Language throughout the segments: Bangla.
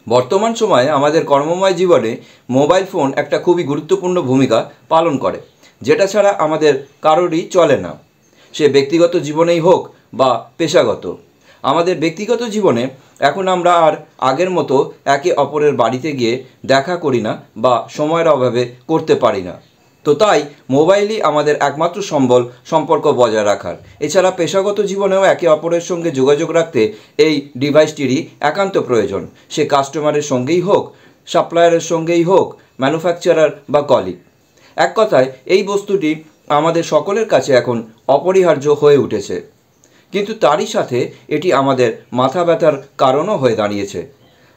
বর্তমান সময়ে আমাদের কর্মময় জীবনে মোবাইল ফোন একটা খুবই গুরুত্বপূর্ণ ভূমিকা পালন করে, যেটা ছাড়া আমাদের কারোরই চলে না। সে ব্যক্তিগত জীবনেই হোক বা পেশাগত। আমাদের ব্যক্তিগত জীবনে এখন আমরা আর আগের মতো একে অপরের বাড়িতে গিয়ে দেখা করি না বা সময়ের অভাবে করতে পারি না। তো তাই মোবাইলই আমাদের একমাত্র সম্পর্ক বজায় রাখার। এছাড়া পেশাগত জীবনেও একে অপরের সঙ্গে যোগাযোগ রাখতে এই ডিভাইসটিরই একান্ত প্রয়োজন। সে কাস্টমারের সঙ্গেই হোক, সাপ্লায়ারের সঙ্গেই হোক, ম্যানুফ্যাকচারার বা কলিগ। এক কথায় এই বস্তুটি আমাদের সকলের কাছে এখন অপরিহার্য হয়ে উঠেছে, কিন্তু তারই সাথে এটি আমাদের মাথা ব্যথার কারণও হয়ে দাঁড়িয়েছে।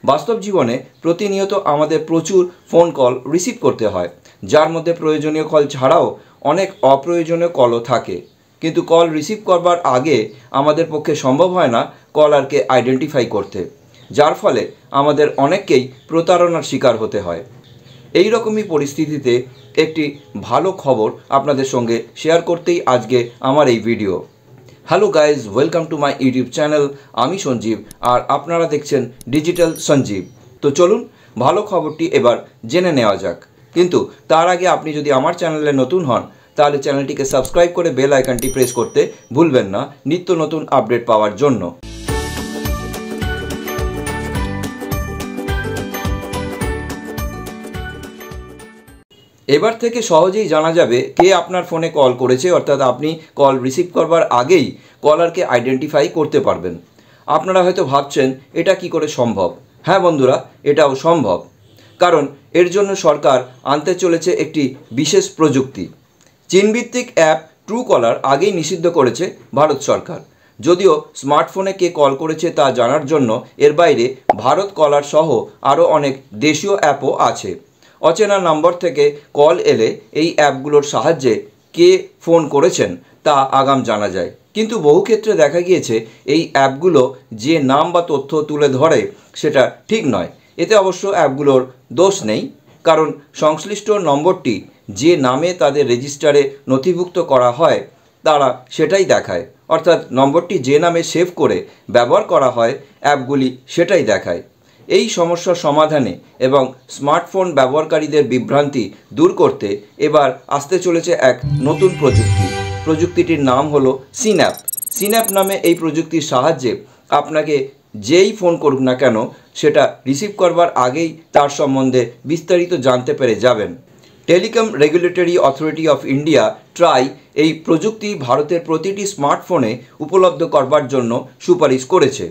বাস্তব জীবনে প্রতিনিয়ত আমাদের প্রচুর ফোন কল রিসিভ করতে হয়, যার মধ্যে প্রয়োজনীয় কল ছাড়াও অনেক অপ্রয়োজনীয় কলও থাকে। কিন্তু কল রিসিভ করবার আগে আমাদের পক্ষে সম্ভব হয় না কলারকে আইডেন্টিফাই করতে, যার ফলে আমাদের অনেককেই প্রতারণার শিকার হতে হয়। এই রকমই পরিস্থিতিতে একটি ভালো খবর আপনাদের সঙ্গে শেয়ার করতেই আজকে আমার এই video. Hello guys, welcome to my YouTube channel. আমি সঞ্জীব আর আপনারা দেখছেন ডিজিটাল সঞ্জীব। তো চলুন ভালো খবরটি এবার জেনে নেওয়া যাক। কিন্তু তার আগে আপনি যদি আমার চ্যানেলে নতুন হন তাহলে চ্যানেলটিকে সাবস্ক্রাইব করে বেল আইকনটি প্রেস করতে ভুলবেন না নিত্য নতুন আপডেট পাওয়ার জন্য। এবার থেকে সহজেই জানা যাবে কে আপনার ফোনে কল করেছে, অর্থাৎ আপনি কল রিসিভ করবার আগেই কলারকে আইডেন্টিফাই করতে পারবেন। আপনারা হয়তো ভাবছেন এটা কি করে সম্ভব। হ্যাঁ বন্ধুরা, এটাও সম্ভব, কারণ এর জন্য সরকার আনতে চলেছে একটি বিশেষ প্রযুক্তি। চীনভিত্তিক অ্যাপ ট্রু কলার আগেই নিষিদ্ধ করেছে ভারত সরকার। যদিও স্মার্টফোনে কে কল করেছে তা জানার জন্য এর বাইরে ভারত কলার সহ আরও অনেক দেশীয় অ্যাপও আছে। অচেনা নম্বর থেকে কল এলে এই অ্যাপগুলোর সাহায্যে কে ফোন করেছেন তা আগাম জানা যায়। কিন্তু বহু ক্ষেত্রে দেখা গিয়েছে এই অ্যাপগুলো যে নাম বা তথ্য তুলে ধরে সেটা ঠিক নয়। এতে অবশ্য অ্যাপগুলোর দোষ নেই, কারণ সংশ্লিষ্ট নম্বরটি যে নামে তাদের রেজিস্টারে নথিভুক্ত করা হয় তারা সেটাই দেখায়, অর্থাৎ নম্বরটি যে নামে সেভ করে ব্যবহার করা হয় অ্যাপগুলি সেটাই দেখায়। এই সমস্যার সমাধানে এবং স্মার্টফোন ব্যবহারকারীদের বিভ্রান্তি দূর করতে এবার আসতে চলেছে এক নতুন প্রযুক্তিটির নাম হলো সিনঅ্যাপ। সিনঅ্যাপ নামে এই প্রযুক্তির সাহায্যে আপনাকে যেই ফোন করুক না কেন সেটা রিসিভ করবার আগেই তার সম্বন্ধে বিস্তারিত জানতে পেরে যাবেন। Telecom regulatory authority of India try এই প্রযুক্তি ভারতের প্রতিটি স্মার্টফোনে উপলব্ধ করবার জন্য সুপারিশ করেছে।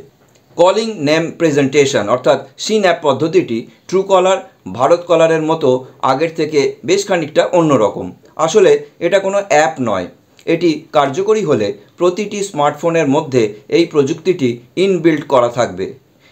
কলিং নেম প্রেজেন্টেশন অর্থাৎ সিনঅ্যাপ পদ্ধতিটি ট্রু কলার, ভারত কলারের মতো আগের থেকে বেশ খানিকটা অন্যরকম। আসলে এটা কোনো অ্যাপ নয়। এটি কার্যকরী হলে প্রতিটি স্মার্টফোনের মধ্যে এই প্রযুক্তিটি ইনবিল্ট করা থাকবে।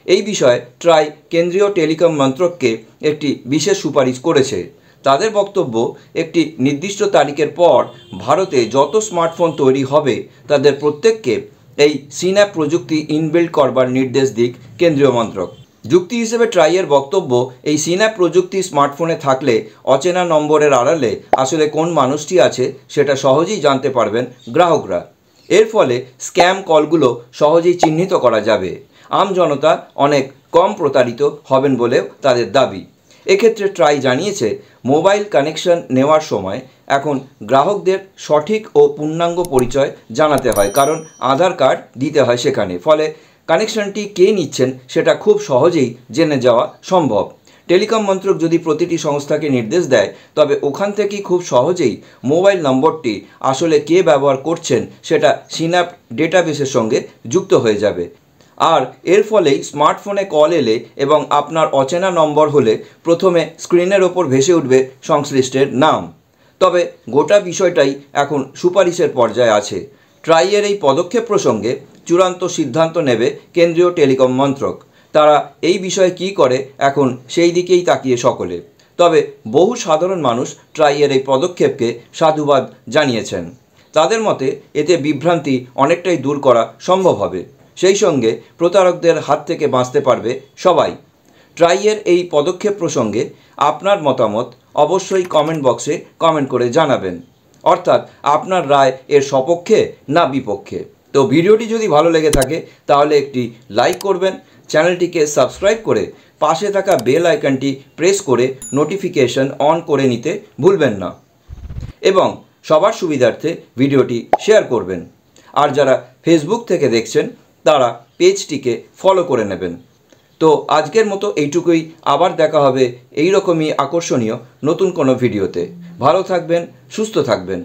এই বিষয়ে ট্রাই কেন্দ্রীয় টেলিকম মন্ত্রককে একটি বিশেষ সুপারিশ করেছে। তাদের বক্তব্য, একটি নির্দিষ্ট তারিখের পর ভারতে যত স্মার্টফোন তৈরি হবে তাদের প্রত্যেককে এই সিনঅ্যাপ প্রযুক্তি ইনবিল্ড করবার নির্দেশ দিক কেন্দ্রীয় মন্ত্রক। যুক্তি হিসেবে ট্রাইয়ের বক্তব্য, এই সিনঅ্যাপ প্রযুক্তি স্মার্টফোনে থাকলে অচেনা নম্বরের আড়ালে আসলে কোন মানুষটি আছে সেটা সহজেই জানতে পারবেন গ্রাহকরা। এর ফলে স্ক্যাম কলগুলো সহজেই চিহ্নিত করা যাবে। আমজনতা অনেক কম প্রতারিত হবেন বলেও তাদের দাবি। এক্ষেত্রে ট্রাই জানিয়েছে, মোবাইল কানেকশন নেওয়ার সময় এখন গ্রাহকদের সঠিক ও পূর্ণাঙ্গ পরিচয় জানাতে হয়, কারণ আধার কার্ড দিতে হয় সেখানে। ফলে কানেকশনটি কে নিচ্ছেন সেটা খুব সহজেই জেনে যাওয়া সম্ভব। টেলিকম মন্ত্রক যদি প্রতিটি সংস্থাকে নির্দেশ দেয় তবে ওখান থেকেই খুব সহজেই মোবাইল নম্বরটি আসলে কে ব্যবহার করছেন সেটা সিনঅ্যাপ ডেটাবেসের সঙ্গে যুক্ত হয়ে যাবে। আর এর ফলেই স্মার্টফোনে কল এলে এবং আপনার অচেনা নম্বর হলে প্রথমে স্ক্রিনের ওপর ভেসে উঠবে সংশ্লিষ্টের নাম। তবে গোটা বিষয়টাই এখন সুপারিশের পর্যায়ে আছে। ট্রাইয়ের এই পদক্ষেপ প্রসঙ্গে চূড়ান্ত সিদ্ধান্ত নেবে কেন্দ্রীয় টেলিকম মন্ত্রক। তারা এই বিষয়ে কী করে এখন সেই দিকেই তাকিয়ে সকলে। তবে বহু সাধারণ মানুষ ট্রাইয়ের এই পদক্ষেপকে সাধুবাদ জানিয়েছেন। তাদের মতে এতে বিভ্রান্তি অনেকটাই দূর করা সম্ভব হবে, সেই সঙ্গে প্রতারকদের হাত থেকে বাঁচতে পারবে সবাই। ট্রাইয়ের এই পদক্ষেপ প্রসঙ্গে আপনার মতামত অবশ্যই কমেন্ট বক্সে কমেন্ট করে জানাবেন, অর্থাৎ আপনার রায় এর সপক্ষে না বিপক্ষে। তো ভিডিওটি যদি ভালো লেগে থাকে তাহলে একটি লাইক করবেন, চ্যানেলটিকে সাবস্ক্রাইব করে পাশে থাকা বেল আইকনটি প্রেস করে নোটিফিকেশন অন করে নিতে ভুলবেন না এবং সবার সুবিধার্থে ভিডিওটি শেয়ার করবেন। আর যারা ফেসবুক থেকে দেখছেন তারা পেজটিকে ফলো করে নেবেন। তো আজকের মতো এইটুকুই, আবার দেখা হবে এই রকমই আকর্ষণীয় নতুন কোনো ভিডিওতে। ভালো থাকবেন, সুস্থ থাকবেন।